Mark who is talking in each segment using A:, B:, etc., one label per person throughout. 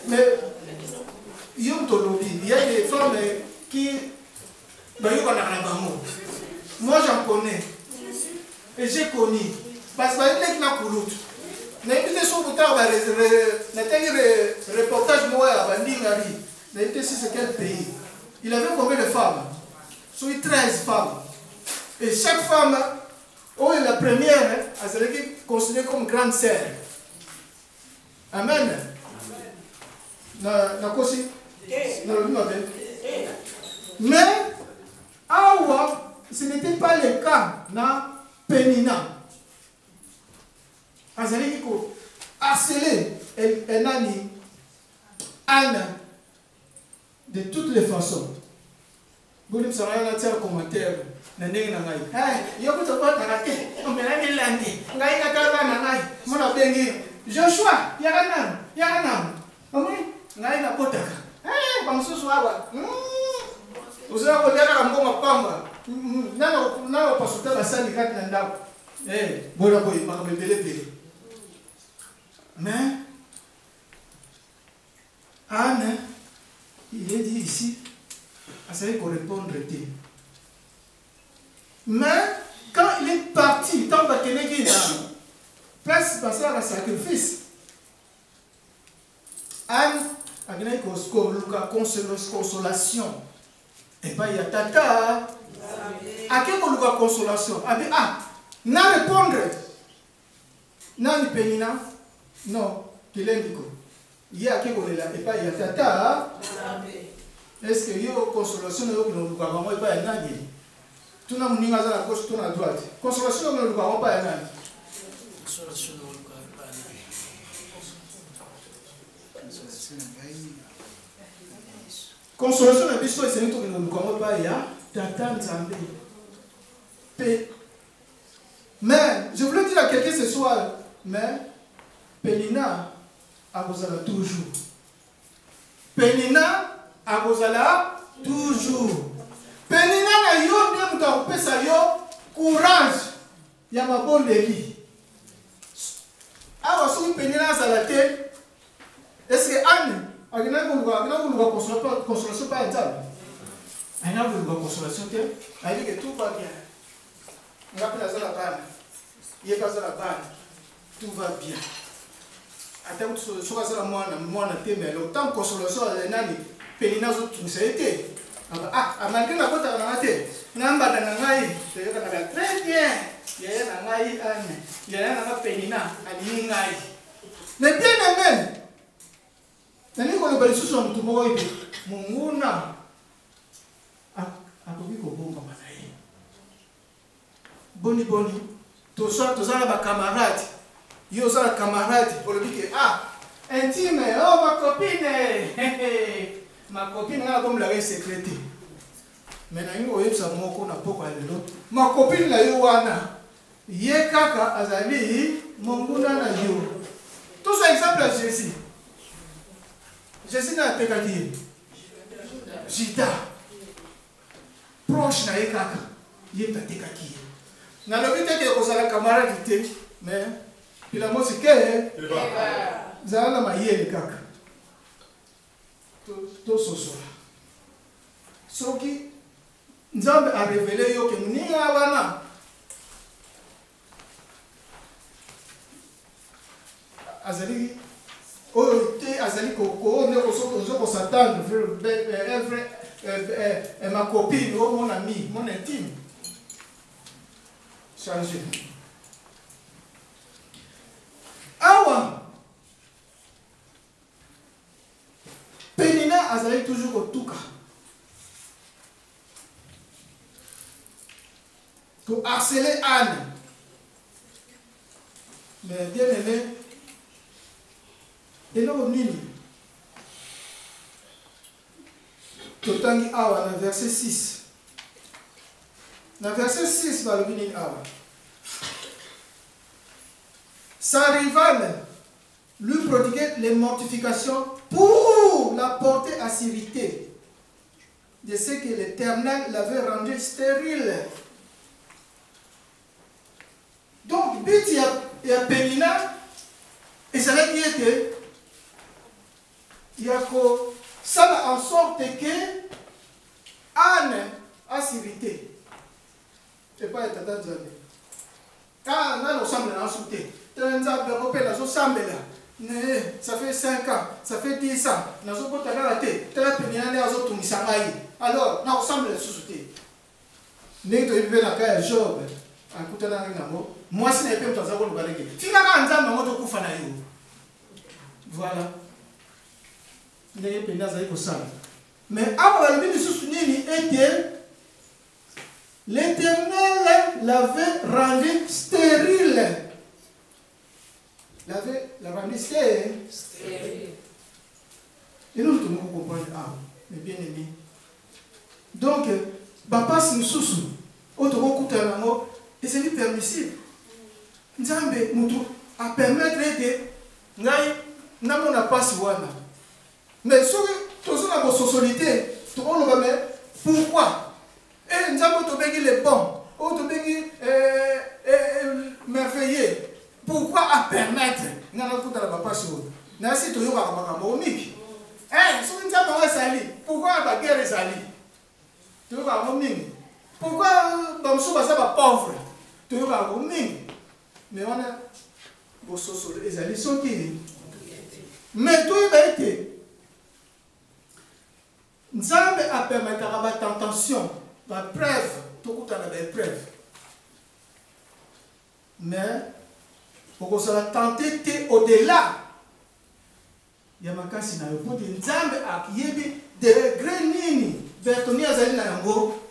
A: Mais il y a des femmes qui... Moi j'en connais. Et j'ai connu. Parce que je reportage c'est quel pays. Il avait combien de femmes? Sur 13 femmes. Et chaque femme, la première, elle serait considérée comme grande sœur. Amen. Mais, Awa, ce n'était pas le cas dans Pénina. Elle serait harcelée. Elle a dit Anne de toutes les façons. Vous me savez, il y a un commentaire. Joshua, Yaranam, Naina Potaka. Vous avez un bon pamba. N'a pas sauté la salle de Katnanda. Voilà, il m'a révélé. Mais, Anne, il est dit ici, à ça qu'il répondre. Mais, quand il est parti, tant qu'il est là, place passer à sacrifice. Anne a gagné consolation. Et pas il y a tata. À quel moment consolation? Ah, n'a répondre. N'a ni pénina. Non, qu'il est dit. Il y a quel moment là? Et pas il y a tata. Est-ce que il y a consolation? Nous pas il y a nani. Tout le monde à la gauche, tout à la droite. Consolation, nous ne pouvons pas y aller. Consolation, c'est une chose que nous ne pouvons pas y aller. Mais, je voulais dire à quelqu'un ce soir, mais, Pénina, a vous toujours. Pénina, a vous toujours. Pénina na yo nde muta kupesa yo courage ya mabondeli. Awa soki Pénina azala te, est-ce que Anne agina koluka consolation pa nzambe? Aina koluka consolation te, ayebi que tout va bien. Ngapi nazala bana, ye bazala bana, tout va bien. Ata soki azala mwana te, mais le temps consolation nani Pénina zotusa ete. Ah, malgré la côte à la maté, Namba Nangai, très bien. Il y a un Nangai, il y a un Pénina, à l'Ingai. Mais bien même, Nani qu'on a sur son tombeau, Munguna, à Kobiko Bonga Manaï. Boni Boni, tout ça, ma camarade, Yosa la camarade, pour le dire, ah, intime, oh ma copine, ma copine a comme la secrétaire. Maintenant, ma copine la yowana. Ye kaka azali monguna na yo. Tout ça exemple à Jésus. Jésus n'a pas dit. Jita. Proche na ye kaka. Ye ta tekaki. Na lo bite ke kozala camarade te, mais il a mosé que zala ma ye kaka. Tout ce soir. Ce qui Nzambe a révélé yo que mninga wana azali oyote azali ko ne ko s'attendre ma copine ou mon ami, mon intime. Changer. Awa Pénina azali toujours au tuka. Pour harceler Anne. Mais bien aimé, et là au nini. Totangi awa dans verset 6. Dans verset 6, va le nini awa. Sa rivale lui prodiguait les mortifications pour la porter à s'irriter de ce que l'Éternel l'avait rendu stérile. Donc, but il y a Pénina, et ça veut dire que ça va en sorte que Anne a s'irrité. Et pas être dans le quand on semble en sauter, ça fait 5 ans, ça fait 10 ans, alors, on semble sauter. Job, moi, ce n'est pas voilà. Mais l'Éternel l'avait rendu stérile. La rendu stérile. Et nous devons comprendre. Ah, mes bien-aimés. Donc, papa, si nous soussons, et c'est permissible. Nzambe mutu a permettre de ngai n'a pas si wana. Mais sur tous la société, tout le monde pourquoi? Et Nzambe to bengi les bons, ou to bengi merveilleux. Pourquoi a permettre ngana kuta la papa si wana? Na si to yoka ba miki. Sur Nzambe wa sali, pourquoi ba guerre sali? To yoka ba miki. Pourquoi dans ce basa ba pauvre? To yoka ba miki. Mais on a les alliés sont qui? Mais tout est été. Nzambe a permis la tentation, la preuve, tout le temps la preuve. Mais pour se la tenter au-delà, il y a un cas si n'a pas de Nzambe a yébi de grenini, Bertoni azali na yango,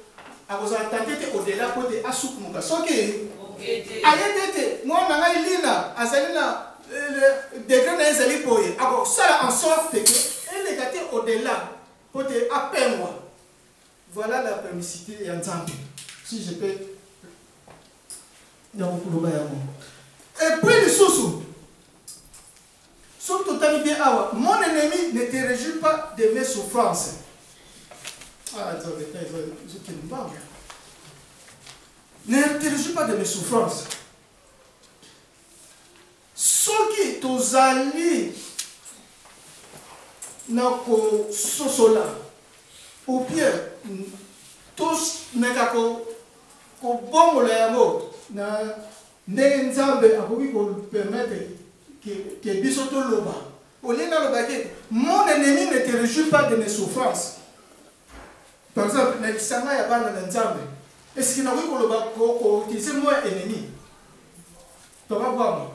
A: a vous a tenté au-delà pour de assouk muka. Soki ayedete moi nanga ilina azalina degré na ezali boye ako sala en sorte que elle est gâtée au-delà pour te appel moi. Voilà la permissivité et ensemble. Si je peux et puis le sous surtout bien awa mon ennemi ne te réjouit pas de mes souffrances. Ah attendez, je ne parle. Ne te réjouis pas de mes souffrances. Ceux qui t'osali nako sosola ou bien tous nekako ko bongo la yamo na nzambe akoki ko permettre que bisoto loba olena loba ke mon ennemi ne te réjouit pas de mes souffrances. Par exemple na lisanga ya bana na nzambe. Est-ce qu'il n'a pas utilisé le mot ennemi? Tu vas voir,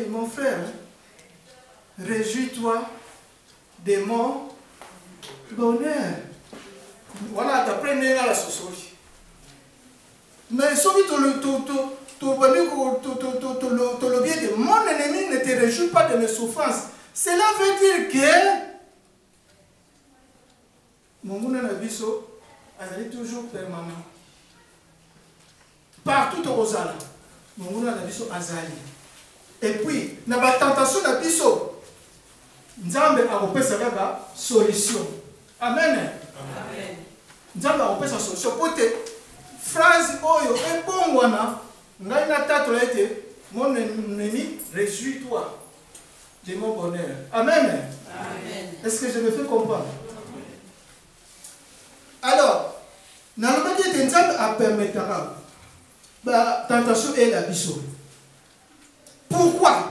A: mon frère, réjouis-toi de mon bonheur. Voilà, tu apprends la sociologie. Mais ce qui le bien de mon ennemi ne te réjouit pas de mes souffrances. Cela veut dire que mon monde nabiso est toujours permanent. Partout au Rosala, mon monde nabiso azali. Et puis, na ba tentation nabiso, Nzambe a repéré sa solution. Amen. Amen. Nzambe a repéré sa solution. Pour te phrase oyo et bon wana, ngai na tato été mon ennemi réjouis-toi de mon bonheur. Amen. Amen. Est-ce que je me fais comprendre? Alors, dans le métier de Nzambe a permis la tentation et la biso. Pourquoi?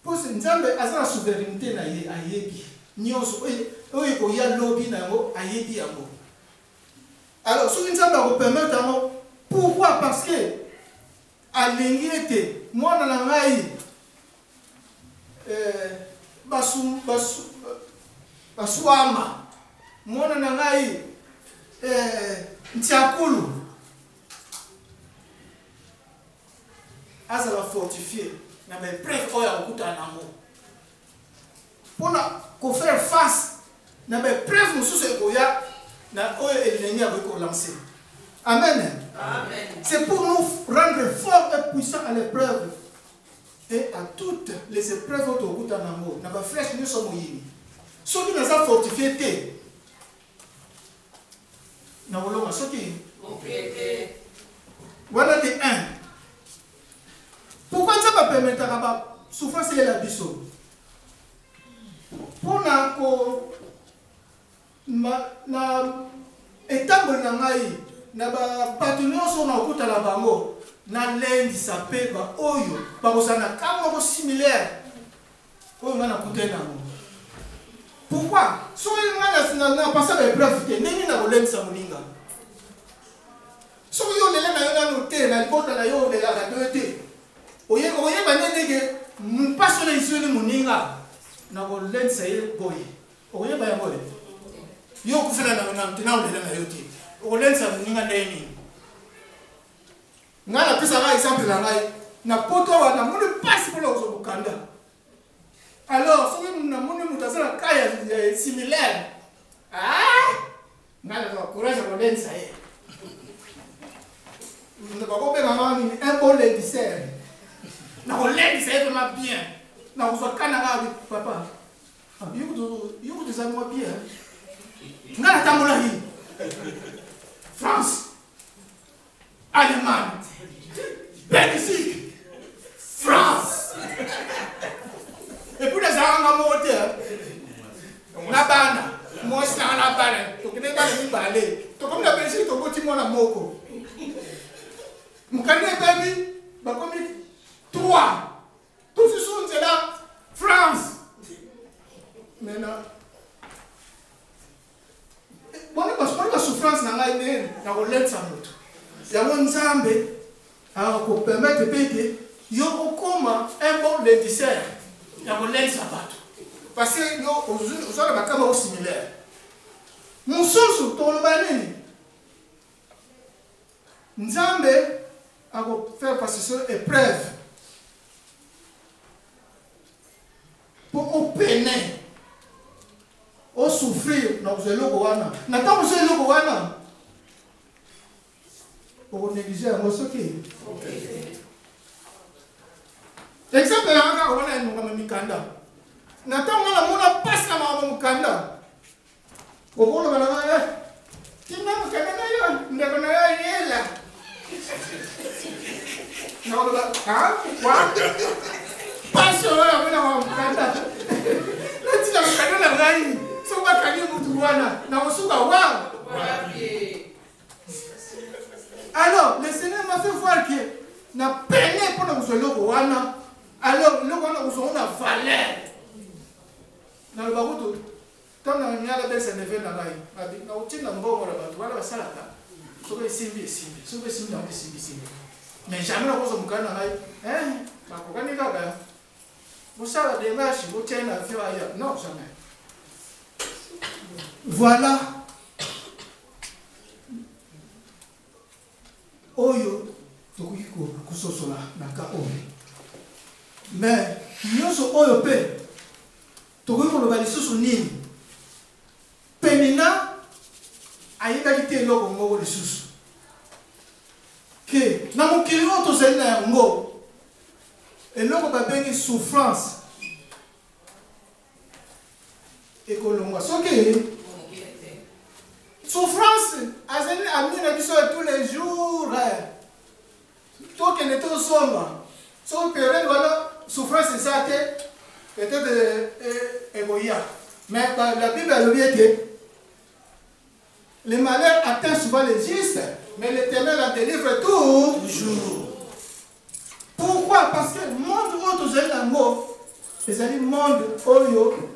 A: Parce que Nzambe a la souveraineté na yebi. Nyonso oyo ko ya lobi na ngo ayebi yango. Alors, ce Nzambe a permis pourquoi? Parce que alingi ete mwana na ngai basuama mwana na ngai ntiakulu azala fortifié na mes preuves oyo akokutana nango mpona kofaire face na mes preuves mosusu ekoya na oyo ennemi akoki kolancer. Amen. Amen. C'est pour nous rendre forts et puissants à l'épreuve et à toutes les épreuves okokutana nango na baflèche nyonso moyini soki naza fortifié te na bolonga soki wana de 1 permettre la souffrance et la biso. Pour na état na ngai na ba partenaire so na okuta la bango na lendi sapé ba oyo ba kozana kamo similaire oyo na kuta na mo. Pourquoi? So il na passé ba épreuve te nini na kolendi sa moninga. So yo lele na yo na noté na libota na yo lela ka dote. Oye ba nene ke mpaso na isu ni moninga na kolendi sa ye boye. Oye ba ya boye. Yo kufela na tina lela na yo te. Olenza sa moninga ndeni. Ngala pesa ba exemple la ngai na poto wana moni passe pour le bukanda. Alors so na moni mutasala kaya similaire. Ah! Ngala ko courage olenza ye. Na ko be mama ni un bon dessert. Na olenza ye vraiment bien. Na ko so kana ga papa. Ah yo to ça moi bien. Ngala tamola hi. France, Allemagne, Belgique, France. Et puis les gens ont monté. La bande, moi je suis dans la bande. Tu connais pas le balai. Tu comme la Belgique, tu vois, tu m'en as moko. Mon canet baby, bah comme 3. Tout ce sont c'est là, France. Maintenant. Bonne souffrance na ngai nene na koletsa moto yango nzambe akopermettre peke yo okoma un bon dessert ya koletsa bato parce que yo ozala bakama similaire mosusu toloba nini nzambe akofaire passer sur épreuve pour opener au souffrir na eloko wana na tango so eloko wana o négliger yango soki exemple yanga wana eno mikanda na tango na mona passe na mama mukanda obolo bana tinga mukanda na yo ndeko na yo yela na oba wa passe oya mona mama mukanda na tinga mukanda na ngai so ba kani mutu wana na kosuka wa alors le Seigneur m'a fait voir que na peine pour nous eloko wana alors eloko wana nous na valeur na le babuto tant na nyala besa ne vena ngai na utina mbongo la bantu wala basalaka so ba simbi so ba simbi na simbi mais jamais na kozo mukana ngai ba kokani kaka musala de machi utena vyo aya non jamais. Voilà. Oyo tokoki kososola na ka oyo. Mais nyonso oyo pe tokoki koloba lisusu nini? Penina ayebaki te eloko moko lisusu. Ke na mokili oyo tozali na yango eloko babengi souffrance ekolongwa soki souffrance azali amina biso tous les jours tokende tosomba so période wana souffrance eza te peut-être ekoya mais la Bible alobi ete le malheur atteint souvent les justes mais l'Éternel en délivre toujours. Pourquoi? Parce que le monde oyo tozali nango ezali monde oyo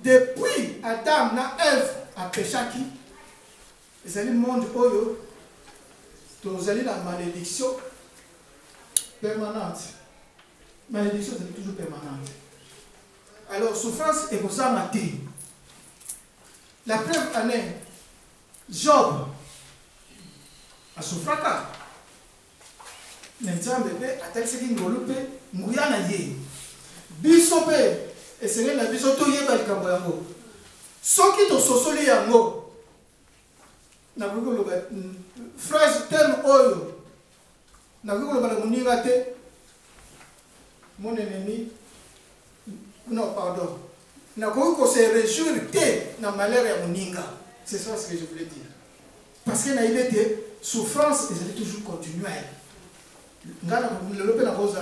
A: depuis Adam na Ève apeshaki ezali monde oyo tozali la malédiction permanente. Malédiction c'est toujours permanente. Alors souffrance et kozanga te. La preuve en est Job a souffraka. Nzambe pe atalisaki ngolu pe nguya na ye. Biso pe esengeli na biso toyeba likambo yango. Soki tososoli yango nakoki koloba phrase terme oyo nakoki koloba na moninga te mon ennemi non pardon nakoki kose réjouir te na malheur ya moninga. C'est ça ce que je voulais dire. Parce que nayebi te souffrance ezali toujours continuelle. Le pain a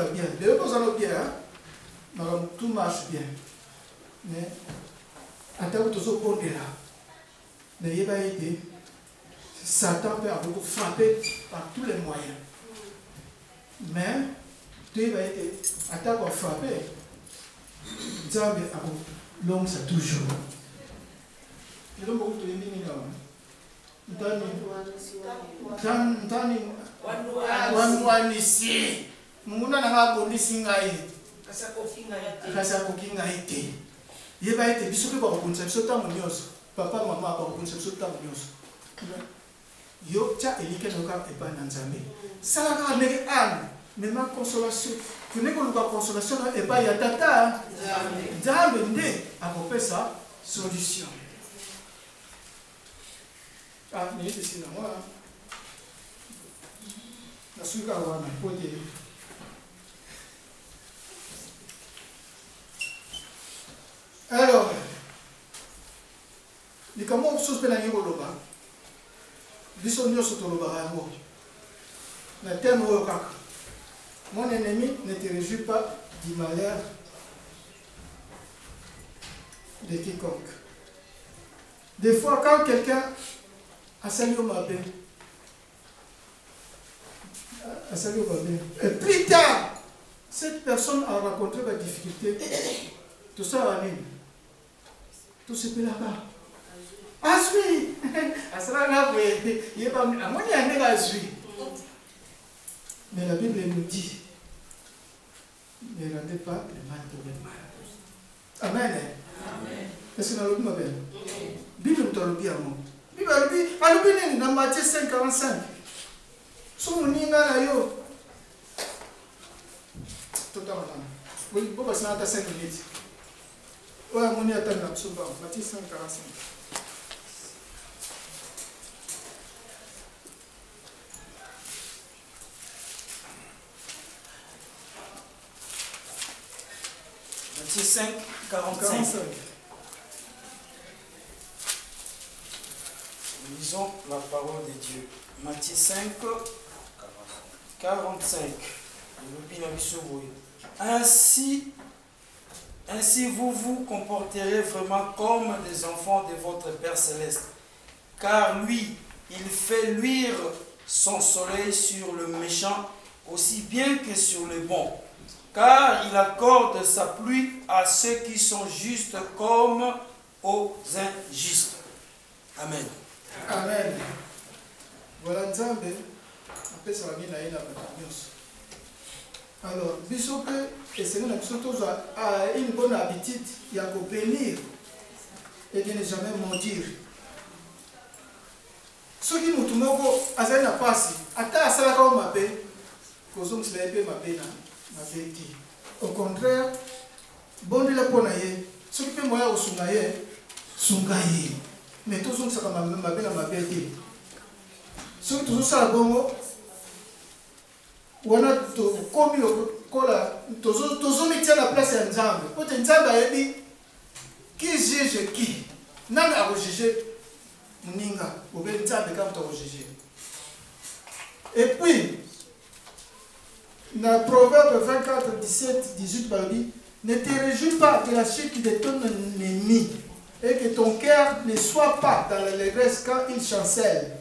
A: bien. Le pain a bien. Tout marche bien. Mais, à ta où tu es là. N'ayez pas été. Satan peut avoir frappé par tous les moyens. Mais, tu vas être attaque ou frappé. Nzambe l'homme c'est toujours. Et donc beaucoup de gens wan ici. Muna na polisi ngai. Kasa kokinga ite. Yeba ite biso pe ba konsa biso ta munyoso. Papa mama ba konsa biso ta munyoso. Yo cha elike no ka e ba na Nzambe. Sala ka ne an, mais ma consolation. Tu n'es pas consolation et pas ya tata. Nzambe nde akopesa solution. Ah, mais ici na moi. Na suka wana pote. Alors, les comment chose pena ngi loba. Biso nyoso to loba yango. Na thème oyo kaka. Mon ennemi ne te réjouit pas du malheur de quiconque. Des fois, quand quelqu'un a salué ma paix, et plus tard, cette personne a rencontré des difficultés, tout ça va aller. Tout ce peut là-bas. Asui! Mais la Bible nous dit, ne rendez pas le mal pour le mal. Amen. Est-ce que nous avons dit? Bible nous dit à moi. Bible nous dit dans Matthieu 5:45. Si nous n'y allons tout à l'heure. Oui, vous passez à 5 minutes. Oui, on y attend absolument. Matthieu 5:45.
B: Matthieu 5, 45. Lisons la parole de Dieu. Matthieu 5, 45. Ainsi vous vous comporterez vraiment comme des enfants de votre Père Céleste. Car lui, il fait luire son soleil sur le méchant aussi bien que sur le bon. Car il accorde sa pluie à ceux qui sont justes comme aux injustes. Amen.
A: Amen. Voilà Nzambe. Après ça va bien aller là-bas. Alors, bisous que c'est une bonne habitude, il y a qu'au bénir et de ne jamais mentir. Ce qui nous tourne à passer, à ta salle comme ma paix, causons que c'est ma paix. Au contraire, bon de la ponaye, ce qui peut moyen au sungaye, sungaye. Mais tout ça, ça m'a bien à ma bête. Ce qui tout ça, bon, on a commis au cola, tous les la place à Nzambe. Quand Nzambe a dit, qui juge qui? N'a pas jugé, Ninga, ou bien Nzambe quand tu as jugé. Et puis, dans Proverbe 24, 17, 18, par lui, ne te réjouis pas de la chute de ton ennemi et que ton cœur ne soit pas dans l'allégresse quand il chancelle.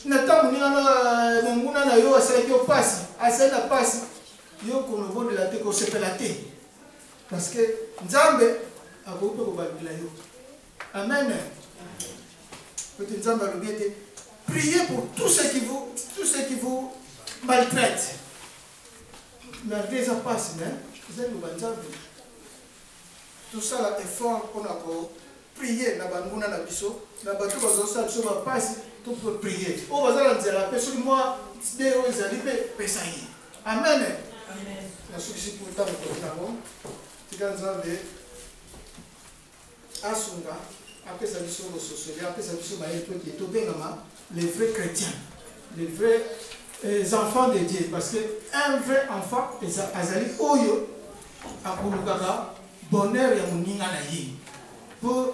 A: N'attends pas mon mouna na yo asala ki opasi, asala pasi, yo konovo de la te ko sepe la te. Parce que Nzambe a beaucoup ko babila yo. Amen. Peut-être Nzambe a bien été priez pour tous ceux qui vous maltraitent. Mais déjà passe, mais vous êtes le Nzambe. Tout ça là est fort qu'on a prier na banguna na biso, na bato bazosa biso ba passe. Tout pour prier. Oh, vous allez dire la personne, moi, c'est des pésailles. Amen. Amen. La solution pour le temps de l'homme, c'est quand vous avez Asunga, après ça, vous avez social, après ça, vous avez les vrais chrétiens, les vrais enfants de Dieu. Parce qu'un vrai enfant, c'est Azali Oyo, à Kouloukaka, bonheur et Mouninga Nayi. Pour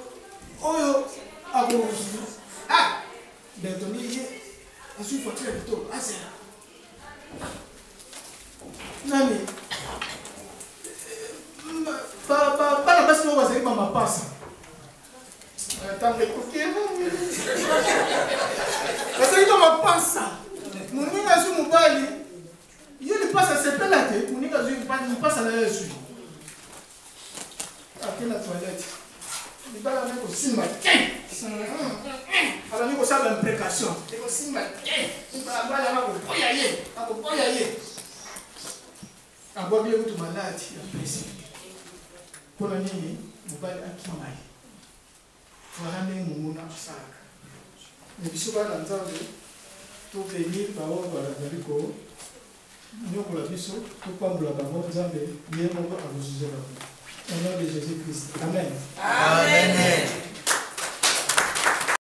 A: Oyo, à Kouloukaka. Ah! Ben, je suis fatigué de tout. Ah, c'est là. nani bana basi mo bazali ba mapasa tambe kokera bazali ba mapasa moninga azu mobali ye lipasa sepela te moninga azu mpasa na yesu akena toilette libala na kosimba te alors niko sala imprécation ekosimba te bala na kopoya ye abwabi ye kutu maladi ya pesi mpona nini mobali akimai wana ndenge monguna asalaka me biso bana nzambe tovenir baoyo bazali konyokola biso topambola bango nzambe ye moko akojuge bango au nom de Jésus-Christ. Amen.
C: Amen.